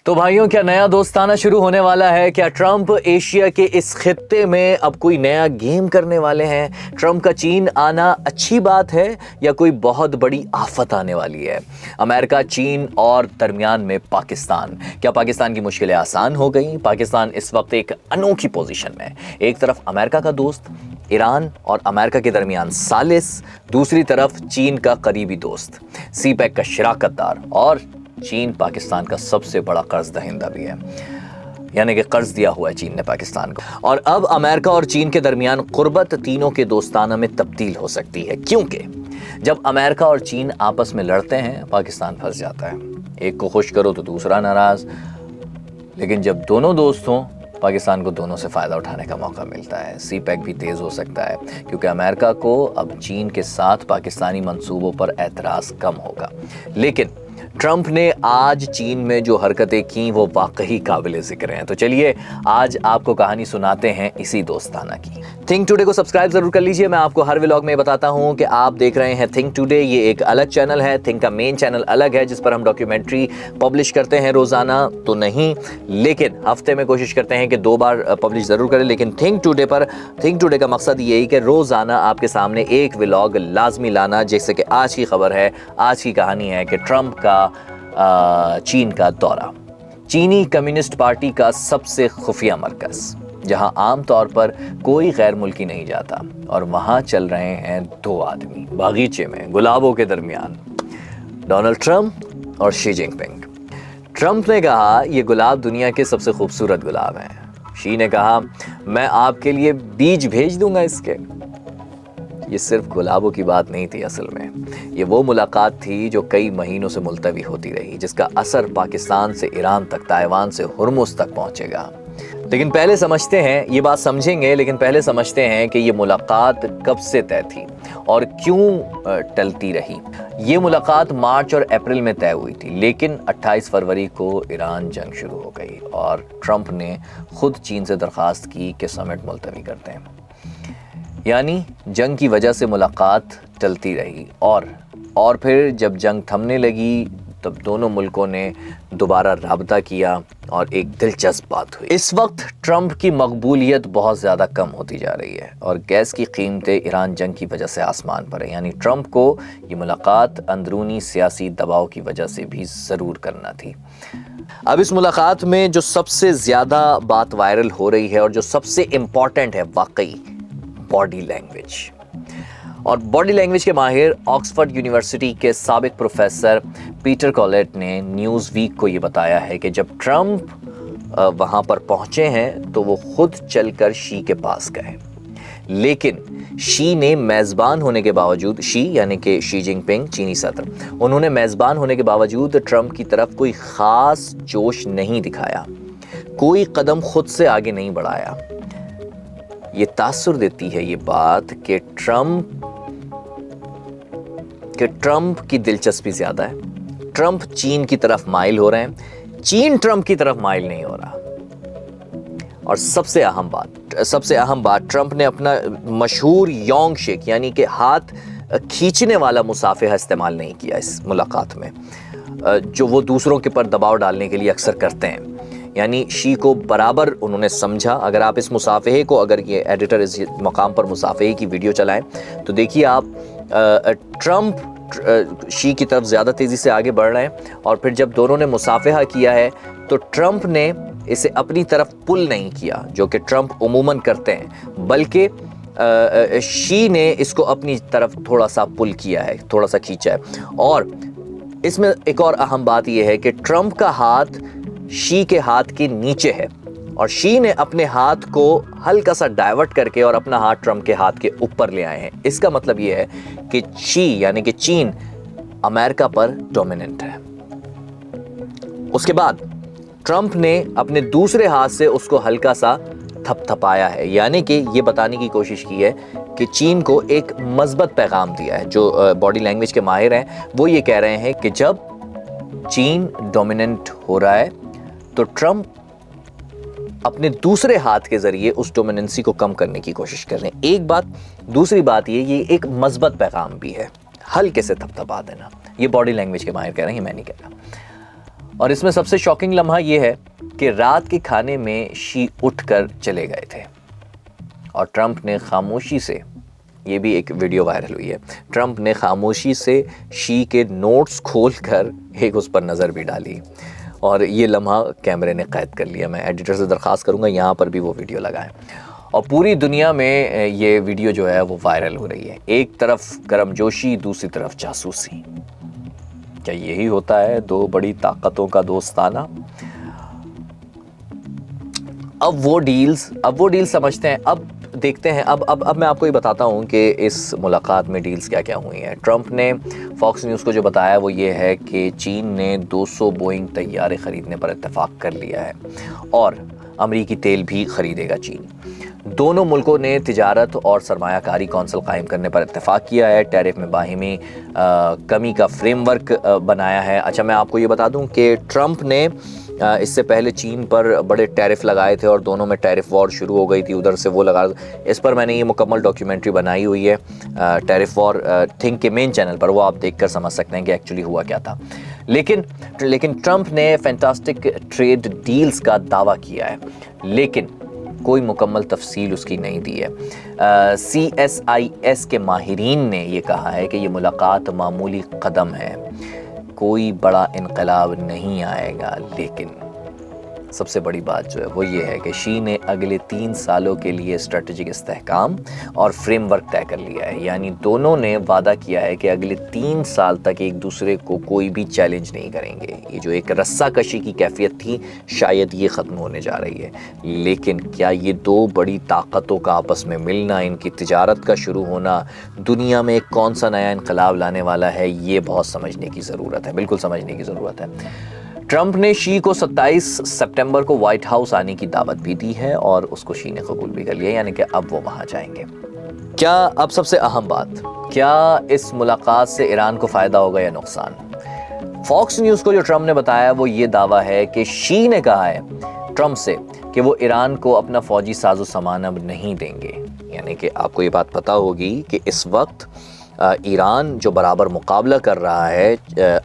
تو بھائیوں، کیا نیا دوستانہ شروع ہونے والا ہے؟ کیا ٹرمپ ایشیا کے اس خطے میں اب کوئی نیا گیم کرنے والے ہیں؟ ٹرمپ کا چین آنا اچھی بات ہے یا کوئی بہت بڑی آفت آنے والی ہے؟ امریکہ، چین اور درمیان میں پاکستان، کیا پاکستان کی مشکلیں آسان ہو گئیں؟ پاکستان اس وقت ایک انوکھی پوزیشن میں، ایک طرف امریکہ کا دوست ایران اور امریکہ کے درمیان ثالث، دوسری طرف چین کا قریبی دوست، سی پیک کا شراکت دار، اور چین پاکستان کا سب سے بڑا قرض دہندہ بھی ہے، یعنی کہ قرض دیا ہوا ہے چین نے پاکستان کو۔ اور اب امریکہ اور چین کے درمیان قربت تینوں کے دوستانہ میں تبدیل ہو سکتی ہے، کیونکہ جب امریکہ اور چین آپس میں لڑتے ہیں پاکستان پھنس جاتا ہے، ایک کو خوش کرو تو دوسرا ناراض، لیکن جب دونوں دوست ہوں پاکستان کو دونوں سے فائدہ اٹھانے کا موقع ملتا ہے۔ سی پیک بھی تیز ہو سکتا ہے کیونکہ امریکہ کو اب چین کے ساتھ پاکستانی منصوبوں پر اعتراض کم ہوگا، لیکن ٹرمپ نے آج چین میں جو حرکتیں کیں وہ واقعی قابل ذکر ہیں۔ تو چلیے آج آپ کو کہانی سناتے ہیں اسی دوستانہ کی۔ تھنک ٹوڈے کو سبسکرائب ضرور کر لیجئے۔ میں آپ کو ہر ولاگ میں بتاتا ہوں کہ آپ دیکھ رہے ہیں تھنک ٹوڈے، یہ ایک الگ چینل ہے، تھنک کا مین چینل الگ ہے جس پر ہم ڈاکیومنٹری پبلش کرتے ہیں روزانہ تو نہیں، لیکن ہفتے میں کوشش کرتے ہیں کہ 2 بار پبلش ضرور کریں، لیکن تھنک ٹوڈے پر تھنک ٹوڈے کا مقصد یہی کہ روزانہ آپ کے سامنے ایک ولاگ لازمی لانا، جیسے کہ آج کی خبر ہے، آج کی کہانی ہے کہ ٹرمپ کا چین کا دورہ، چینی کمیونسٹ پارٹی کا سب سے خفیہ مرکز، جہاں عام طور پر کوئی غیر ملکی نہیں جاتا، اور وہاں چل رہے ہیں 2 آدمی باغیچے میں گلابوں کے درمیان، ڈونلڈ ٹرمپ اور شی جن پنگ۔ ٹرمپ نے کہا یہ گلاب دنیا کے سب سے خوبصورت گلاب ہیں، شی نے کہا میں آپ کے لیے بیج بھیج دوں گا اس کے۔ یہ صرف گلابوں کی بات نہیں تھی، اصل میں یہ وہ ملاقات تھی جو کئی مہینوں سے ملتوی ہوتی رہی، جس کا اثر پاکستان سے ایران تک، تائیوان سے ہرمز تک پہنچے گا۔ لیکن پہلے سمجھتے ہیں، یہ بات سمجھیں گے، لیکن پہلے سمجھتے ہیں کہ یہ ملاقات کب سے طے تھی اور کیوں ٹلتی رہی۔ یہ ملاقات مارچ اور اپریل میں طے ہوئی تھی، لیکن 28 فروری کو ایران جنگ شروع ہو گئی اور ٹرمپ نے خود چین سے درخواست کی کہ سمٹ ملتوی کرتے ہیں۔ یعنی جنگ کی وجہ سے ملاقات ٹلتی رہی، اور پھر جب جنگ تھمنے لگی تب دونوں ملکوں نے دوبارہ رابطہ کیا اور ایک دلچسپ بات ہوئی۔ اس وقت ٹرمپ کی مقبولیت بہت زیادہ کم ہوتی جا رہی ہے اور گیس کی قیمتیں ایران جنگ کی وجہ سے آسمان پر ہیں، یعنی ٹرمپ کو یہ ملاقات اندرونی سیاسی دباؤ کی وجہ سے بھی ضرور کرنا تھی۔ اب اس ملاقات میں جو سب سے زیادہ بات وائرل ہو رہی ہے اور جو سب سے امپورٹنٹ ہے واقعی، باڈی لینگویج، اور باڈی لینگویج کے ماہر آکسفورڈ یونیورسٹی کے سابق پروفیسر پیٹر کولٹ نے نیوز ویک کو یہ بتایا ہے کہ جب ٹرمپ وہاں پر پہنچے ہیں تو وہ خود چل کر شی کے پاس گئے، لیکن شی نے میزبان ہونے کے باوجود، شی یعنی کہ شی جن پنگ چینی صدر، انہوں نے میزبان ہونے کے باوجود ٹرمپ کی طرف کوئی خاص جوش نہیں دکھایا، کوئی قدم خود سے آگے نہیں بڑھایا۔ یہ تاثر دیتی ہے یہ بات کہ ٹرمپ کی دلچسپی زیادہ ہے، ٹرمپ چین کی طرف مائل ہو رہے ہیں، چین ٹرمپ کی طرف مائل نہیں ہو رہا۔ اور سب سے اہم بات ٹرمپ نے اپنا مشہور یونگ شیک یعنی کہ ہاتھ کھینچنے والا مصافحہ استعمال نہیں کیا اس ملاقات میں، جو وہ دوسروں کے پر دباؤ ڈالنے کے لیے اکثر کرتے ہیں، یعنی شی کو برابر انہوں نے سمجھا۔ اگر آپ اس مصافحے کو، اگر یہ ایڈیٹر اس مقام پر مصافحے کی ویڈیو چلائیں تو دیکھیے آپ، ٹرمپ شی کی طرف زیادہ تیزی سے آگے بڑھ رہے ہیں، اور پھر جب دونوں نے مصافحہ کیا ہے تو ٹرمپ نے اسے اپنی طرف پل نہیں کیا، جو کہ ٹرمپ عموماً کرتے ہیں، بلکہ شی نے اس کو اپنی طرف تھوڑا سا پل کیا ہے، تھوڑا سا کھینچا ہے۔ اور اس میں ایک اور اہم بات یہ ہے کہ ٹرمپ کا ہاتھ شی کے ہاتھ کے نیچے ہے، اور شی نے اپنے ہاتھ کو ہلکا سا ڈائیورٹ کر کے اور اپنا ہاتھ ٹرمپ کے ہاتھ کے اوپر لے آئے ہیں۔ اس کا مطلب یہ ہے کہ شی یعنی کہ چین امریکہ پر ڈومیننٹ ہے۔ اس کے بعد ٹرمپ نے اپنے دوسرے ہاتھ سے اس کو ہلکا سا تھپ تھپایا ہے، یعنی کہ یہ بتانے کی کوشش کی ہے کہ چین کو ایک مثبت پیغام دیا ہے۔ جو باڈی لینگویج کے ماہر ہیں وہ یہ کہہ رہے ہیں کہ جب چین ڈومیننٹ ہو رہا ہے تو ٹرمپ اپنے دوسرے ہاتھ کے ذریعے اس ڈومیننسی کو کم کرنے کی کوشش کر رہے ہیں۔ ایک بات، دوسری بات یہ ایک مثبت پیغام بھی ہے، ہلکے سے تھپ تھپا دینا۔ یہ باڈی لینگویج کے ماہر کہہ رہے ہیں، میں نہیں کہہ رہا۔ اور اس میں سب سے شاکنگ لمحہ یہ ہے کہ رات کے کھانے میں شی اٹھ کر چلے گئے تھے اور ٹرمپ نے خاموشی سے، یہ بھی ایک ویڈیو وائرل ہوئی ہے، ٹرمپ نے خاموشی سے شی کے نوٹس کھول کر ایک اس پر نظر بھی ڈالی اور یہ لمحہ کیمرے نے قید کر لیا۔ میں ایڈیٹر سے درخواست کروں گا یہاں پر بھی وہ ویڈیو لگائیں، اور پوری دنیا میں یہ ویڈیو جو ہے وہ وائرل ہو رہی ہے۔ ایک طرف گرم جوشی، دوسری طرف جاسوسی۔ کیا یہی ہوتا ہے دو بڑی طاقتوں کا دوستانہ؟ اب وہ ڈیلز سمجھتے ہیں، اب دیکھتے ہیں۔ اب میں آپ کو یہ بتاتا ہوں کہ اس ملاقات میں ڈیلز کیا کیا ہوئی ہیں۔ ٹرمپ نے فاکس نیوز کو جو بتایا وہ یہ ہے کہ چین نے 200 بوئنگ طیارے خریدنے پر اتفاق کر لیا ہے اور امریکی تیل بھی خریدے گا چین۔ دونوں ملکوں نے تجارت اور سرمایہ کاری کونسل قائم کرنے پر اتفاق کیا ہے۔ ٹیرف میں باہمی کمی کا فریم ورک بنایا ہے۔ اچھا، میں آپ کو یہ بتا دوں کہ ٹرمپ نے اس سے پہلے چین پر بڑے ٹیرف لگائے تھے اور دونوں میں ٹیرف وار شروع ہو گئی تھی، ادھر سے وہ لگا۔ اس پر میں نے یہ مکمل ڈاکیومنٹری بنائی ہوئی ہے ٹیرف وار، تھنک کے مین چینل پر، وہ آپ دیکھ کر سمجھ سکتے ہیں کہ ایکچولی ہوا کیا تھا۔ لیکن ٹرمپ نے فینٹاسٹک ٹریڈ ڈیلز کا دعویٰ کیا ہے، لیکن کوئی مکمل تفصیل اس کی نہیں دی ہے۔ CSIS کے ماہرین نے یہ کہا ہے کہ یہ ملاقات معمولی قدم ہے، کوئی بڑا انقلاب نہیں آئے گا، لیکن سب سے بڑی بات جو ہے وہ یہ ہے کہ شی نے اگلے 3 سالوں کے لیے اسٹریٹجک استحکام اور فریم ورک طے کر لیا ہے، یعنی دونوں نے وعدہ کیا ہے کہ اگلے 3 سال تک ایک دوسرے کو کوئی بھی چیلنج نہیں کریں گے۔ یہ جو ایک رسہ کشی کی کیفیت تھی شاید یہ ختم ہونے جا رہی ہے، لیکن کیا یہ دو بڑی طاقتوں کا آپس میں ملنا، ان کی تجارت کا شروع ہونا دنیا میں ایک کون سا نیا انقلاب لانے والا ہے، یہ بہت سمجھنے کی ضرورت ہے، بالکل سمجھنے کی ضرورت ہے۔ ٹرمپ نے شی کو 27 سپٹمبر کو وائٹ ہاؤس آنے کی دعوت بھی دی ہے اور اس کو شی نے قبول بھی کر لیا، یعنی کہ اب وہ وہاں جائیں گے۔ کیا اب سب سے اہم بات، کیا اس ملاقات سے ایران کو فائدہ ہوگا یا نقصان؟ فاکس نیوز کو جو ٹرمپ نے بتایا وہ یہ دعویٰ ہے کہ شی نے کہا ہے ٹرمپ سے کہ وہ ایران کو اپنا فوجی ساز و سامان اب نہیں دیں گے، یعنی کہ آپ کو یہ بات پتہ ہوگی کہ اس وقت ایران جو برابر مقابلہ کر رہا ہے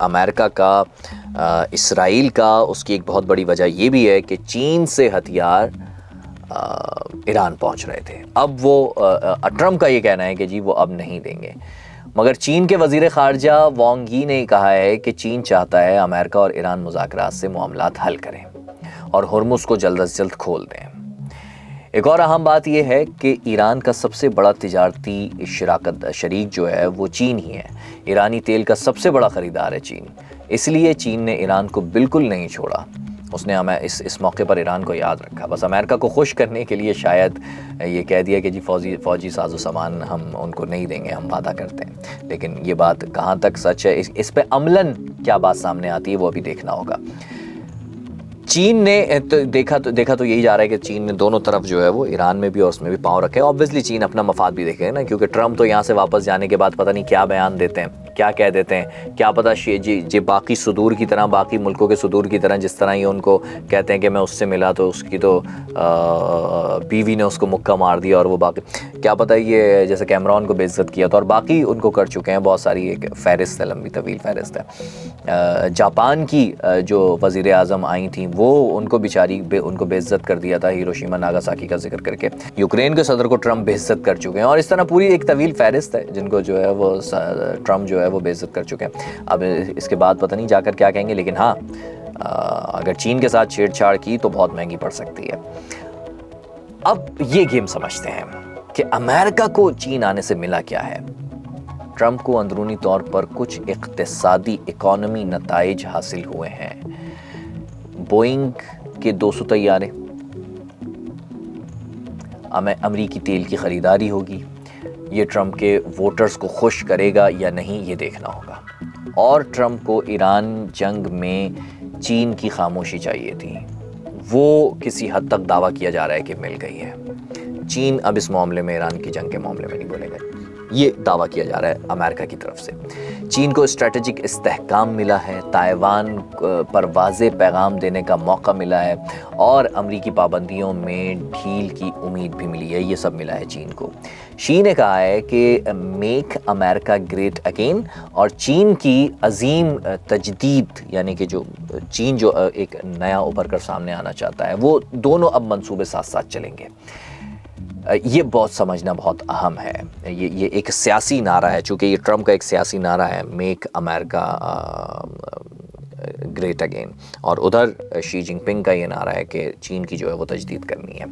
امریکہ کا، اسرائیل کا، اس کی ایک بہت بڑی وجہ یہ بھی ہے کہ چین سے ہتھیار ایران پہنچ رہے تھے۔ اب وہ ٹرمپ کا یہ کہنا ہے کہ جی وہ اب نہیں دیں گے، مگر چین کے وزیر خارجہ وانگ یی نے کہا ہے کہ چین چاہتا ہے امریکہ اور ایران مذاکرات سے معاملات حل کریں اور ہرمز کو جلد از جلد کھول دیں۔ ایک اور اہم بات یہ ہے کہ ایران کا سب سے بڑا تجارتی شریک جو ہے وہ چین ہی ہے۔ ایرانی تیل کا سب سے بڑا خریدار ہے چین، اس لیے چین نے ایران کو بالکل نہیں چھوڑا۔ اس نے اس موقع پر ایران کو یاد رکھا، بس امریکہ کو خوش کرنے کے لیے شاید یہ کہہ دیا کہ جی فوجی ساز و سامان ہم ان کو نہیں دیں گے، ہم وعدہ کرتے ہیں، لیکن یہ بات کہاں تک سچ ہے، اس پہ عملاً کیا بات سامنے آتی ہے وہ ابھی دیکھنا ہوگا۔ چین نے دیکھا تو یہی جا رہا ہے کہ چین نے دونوں طرف جو ہے وہ ایران میں بھی اور اس میں بھی پاؤں رکھے۔ آبویسلی چین اپنا مفاد بھی دیکھے نا، کیونکہ ٹرمپ تو یہاں سے واپس جانے کے بعد پتہ نہیں کیا بیان دیتے ہیں، کیا کہہ دیتے ہیں، کیا پتہ جی باقی صدور کی طرح، باقی ملکوں کے صدور کی طرح، جس طرح یہ ان کو کہتے ہیں کہ میں اس سے ملا تو اس کی تو بیوی نے اس کو مکہ مار دیا، اور وہ باقی کیا پتہ یہ جیسے کیمرون کو بے عزت کیا تو، اور باقی ان کو کر چکے ہیں بہت ساری، ایک فہرست ہے، لمبی طویل فہرست ہے۔ جاپان کی جو وزیر اعظم آئی تھیں وہ ان کو بیچاری ان کو بے عزت کر دیا تھا، ہیروشیما ناگاساکی کا ذکر کر کے۔ یوکرین کے صدر کو ٹرمپ بے عزت کر چکے ہیں، اور اس طرح پوری ایک طویل فہرست ہے جن کو جو ہے وہ ٹرمپ جو ہے وہ بے عزت کر چکے ہیں۔ اب اس کے بعد پتہ نہیں جا کر کیا کہیں گے، لیکن ہاں اگر چین کے ساتھ چھیڑ چھاڑ کی تو بہت مہنگی پڑ سکتی ہے۔ اب یہ گیم سمجھتے ہیں کہ امریکہ کو چین آنے سے ملا کیا ہے۔ ٹرمپ کو اندرونی طور پر کچھ اقتصادی اکانومی نتائج حاصل ہوئے ہیں۔ بوئنگ کے 200 طیارے، امریکی تیل کی خریداری ہوگی، یہ ٹرمپ کے ووٹرز کو خوش کرے گا یا نہیں یہ دیکھنا ہوگا۔ اور ٹرمپ کو ایران جنگ میں چین کی خاموشی چاہیے تھی، وہ کسی حد تک دعویٰ کیا جا رہا ہے کہ مل گئی ہے۔ چین اب اس معاملے میں ایران کی جنگ کے معاملے میں نہیں بولے گا۔ یہ دعویٰ کیا جا رہا ہے امریکہ کی طرف سے۔ چین کو اسٹریٹجک استحکام ملا ہے، تائیوان پر واضح پیغام دینے کا موقع ملا ہے، اور امریکی پابندیوں میں ڈھیل کی امید بھی ملی ہے۔ یہ سب ملا ہے چین کو۔ شی نے کہا ہے کہ میک امریکہ گریٹ اگین، اور چین کی عظیم تجدید، یعنی کہ جو چین جو ایک نیا ابھر کر سامنے آنا چاہتا ہے، وہ دونوں اب منصوبے ساتھ ساتھ چلیں گے۔ یہ بہت سمجھنا بہت اہم ہے۔ یہ ایک سیاسی نعرہ ہے، چونکہ یہ ٹرمپ کا ایک سیاسی نعرہ ہے، میک امریکہ گریٹ اگین، اور ادھر شی جن پنگ کا یہ نعرہ ہے کہ چین کی جو ہے وہ تجدید کرنی ہے۔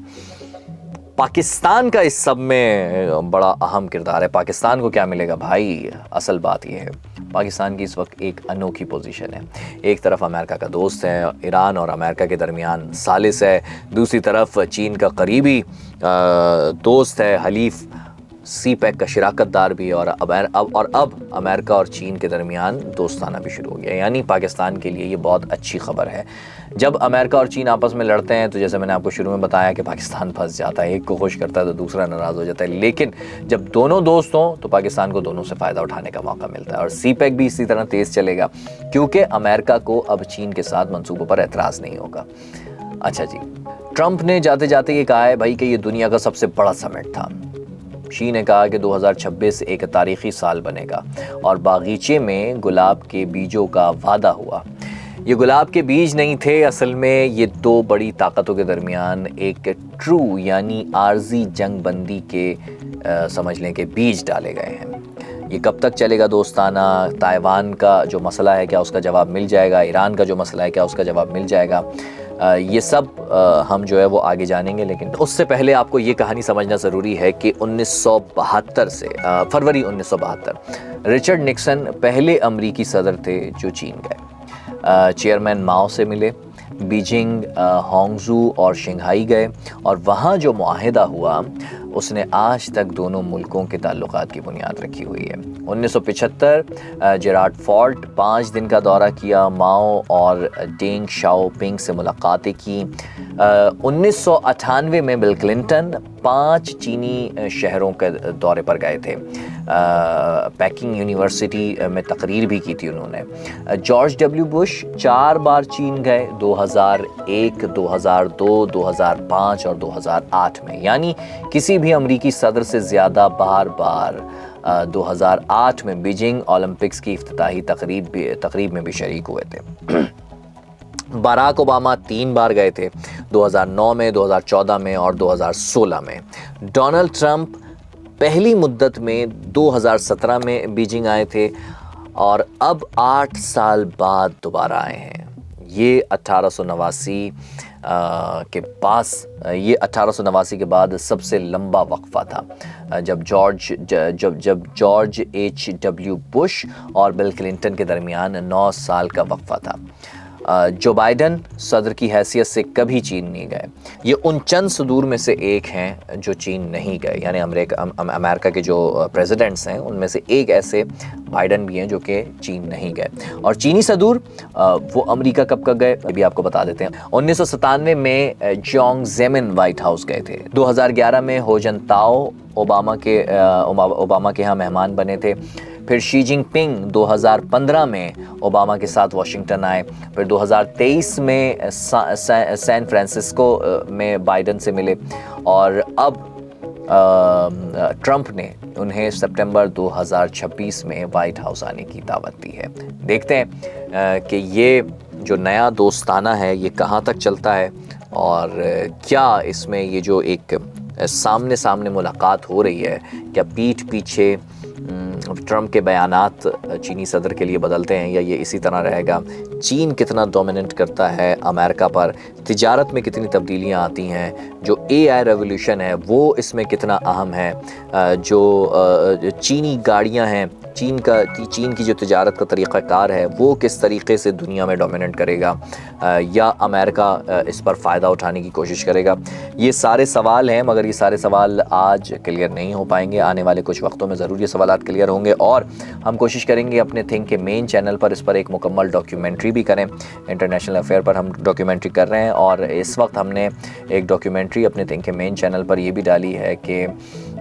پاکستان کا اس سب میں بڑا اہم کردار ہے۔ پاکستان کو کیا ملے گا بھائی؟ اصل بات یہ ہے پاکستان کی اس وقت ایک انوکھی پوزیشن ہے۔ ایک طرف امریکہ کا دوست ہے، ایران اور امریکہ کے درمیان ثالث ہے، دوسری طرف چین کا قریبی دوست ہے، حلیف، سی پیک کا شراکت دار بھی، اور اب امریکہ اور چین کے درمیان دوستانہ بھی شروع ہو گیا۔ یعنی پاکستان کے لیے یہ بہت اچھی خبر ہے۔ جب امریکہ اور چین آپس میں لڑتے ہیں تو جیسے میں نے آپ کو شروع میں بتایا کہ پاکستان پھنس جاتا ہے، ایک کو خوش کرتا ہے تو دوسرا ناراض ہو جاتا ہے، لیکن جب دونوں دوست ہوں تو پاکستان کو دونوں سے فائدہ اٹھانے کا موقع ملتا ہے، اور سی پیک بھی اسی طرح تیز چلے گا، کیونکہ امریکہ کو اب چین کے ساتھ منصوبوں پر اعتراض نہیں ہوگا۔ اچھا جی، ٹرمپ نے جاتے جاتے یہ کہا ہے بھائی کہ یہ دنیا کا سب سے بڑا سمٹ تھا۔ شی نے کہا کہ 2026 ایک تاریخی سال بنے گا، اور باغیچے میں گلاب کے بیجوں کا وعدہ ہوا۔ یہ گلاب کے بیج نہیں تھے، اصل میں یہ دو بڑی طاقتوں کے درمیان ایک ٹرو یعنی عارضی جنگ بندی کے سمجھ لیں کہ بیج ڈالے گئے ہیں۔ یہ کب تک چلے گا دوستانہ؟ تائیوان کا جو مسئلہ ہے کیا اس کا جواب مل جائے گا؟ ایران کا جو مسئلہ ہے کیا اس کا جواب مل جائے گا؟ یہ سب ہم جو ہے وہ آگے جانیں گے، لیکن اس سے پہلے آپ کو یہ کہانی سمجھنا ضروری ہے کہ 1972 سے فروری 1972 رچرڈ نکسن پہلے امریکی صدر تھے جو چین گئے۔ چیئرمین ماؤ سے ملے، بیجنگ، ہانگزو اور شنگھائی گئے، اور وہاں جو معاہدہ ہوا اس نے آج تک دونوں ملکوں کے تعلقات کی بنیاد رکھی ہوئی ہے۔ 1975 جیرارڈ فالٹ 5 دن کا دورہ کیا، ماؤ اور ڈینگ شاؤ پنگ سے ملاقاتیں کی۔ 1998 میں بل کلنٹن 5 چینی شہروں کے دورے پر گئے تھے۔ پیکنگ یونیورسٹی میں تقریر بھی کی تھی انہوں نے۔ جارج ڈبلیو بش 4 بار چین گئے، 2001، 2002، 2005 اور 2008 میں، یعنی کسی بھی امریکی صدر سے زیادہ بار 2008 میں بیجنگ اولمپکس کی افتتاحی تقریب میں بھی شریک ہوئے تھے۔ باراک اوباما 3 بار گئے تھے، 2009 میں، 2014 میں اور 2016 میں۔ ڈونلڈ ٹرمپ پہلی مدت میں 2017 میں بیجنگ آئے تھے، اور اب 8 سال بعد دوبارہ آئے ہیں۔ یہ 1889 کے بعد سب سے لمبا وقفہ تھا، جب جارج ایچ ڈبلیو بش اور بل کلنٹن کے درمیان 9 سال کا وقفہ تھا۔ جو بائیڈن صدر کی حیثیت سے کبھی چین نہیں گئے۔ یہ ان چند صدور میں سے ایک ہیں جو چین نہیں گئے، یعنی امریکہ کے جو پریزیڈنٹس ہیں ان میں سے ایک ایسے بائیڈن بھی ہیں جو کہ چین نہیں گئے۔ اور چینی صدور وہ امریکہ کب گئے بھی آپ کو بتا دیتے ہیں۔ 1997 میں جانگ زیمن وائٹ ہاؤس گئے تھے۔ 2011 میں ہو جن تاؤ اوباما کے ہاں مہمان بنے تھے۔ پھر شی جن پنگ 2015 میں اوباما کے ساتھ واشنگٹن آئے۔ پھر 2023 میں سین فرانسسکو میں بائیڈن سے ملے، اور اب ٹرمپ نے انہیں سپٹمبر 2026 میں وائٹ ہاؤس آنے کی دعوت دی ہے۔ دیکھتے ہیں کہ یہ جو نیا دوستانہ ہے یہ کہاں تک چلتا ہے، اور کیا اس میں یہ جو ایک سامنے ملاقات ہو رہی ہے، کیا پیٹھ پیچھے ٹرمپ کے بیانات چینی صدر کے لیے بدلتے ہیں، یا یہ اسی طرح رہے گا؟ چین کتنا ڈومیننٹ کرتا ہے امریکہ پر، تجارت میں کتنی تبدیلیاں آتی ہیں، جو AI ریولیوشن ہے وہ اس میں کتنا اہم ہے، جو چینی گاڑیاں ہیں، چین کی جو تجارت کا طریقہ کار ہے وہ کس طریقے سے دنیا میں ڈومیننٹ کرے گا، یا امریکہ اس پر فائدہ اٹھانے کی کوشش کرے گا؟ یہ سارے سوال ہیں، مگر یہ سارے سوال آج کلیئر نہیں ہو پائیں گے۔ آنے والے کچھ وقتوں میں ضرور یہ سوالات کلیئر ہوں گے، اور ہم کوشش کریں گے اپنے تھنک کے مین چینل پر اس پر ایک مکمل ڈاکیومنٹری بھی کریں۔ انٹرنیشنل افیئر پر ہم ڈاکیومنٹری کر رہے ہیں، اور اس وقت ہم نے ایک ڈاکیومنٹری اپنے تھنک کے مین چینل پر یہ بھی ڈالی ہے کہ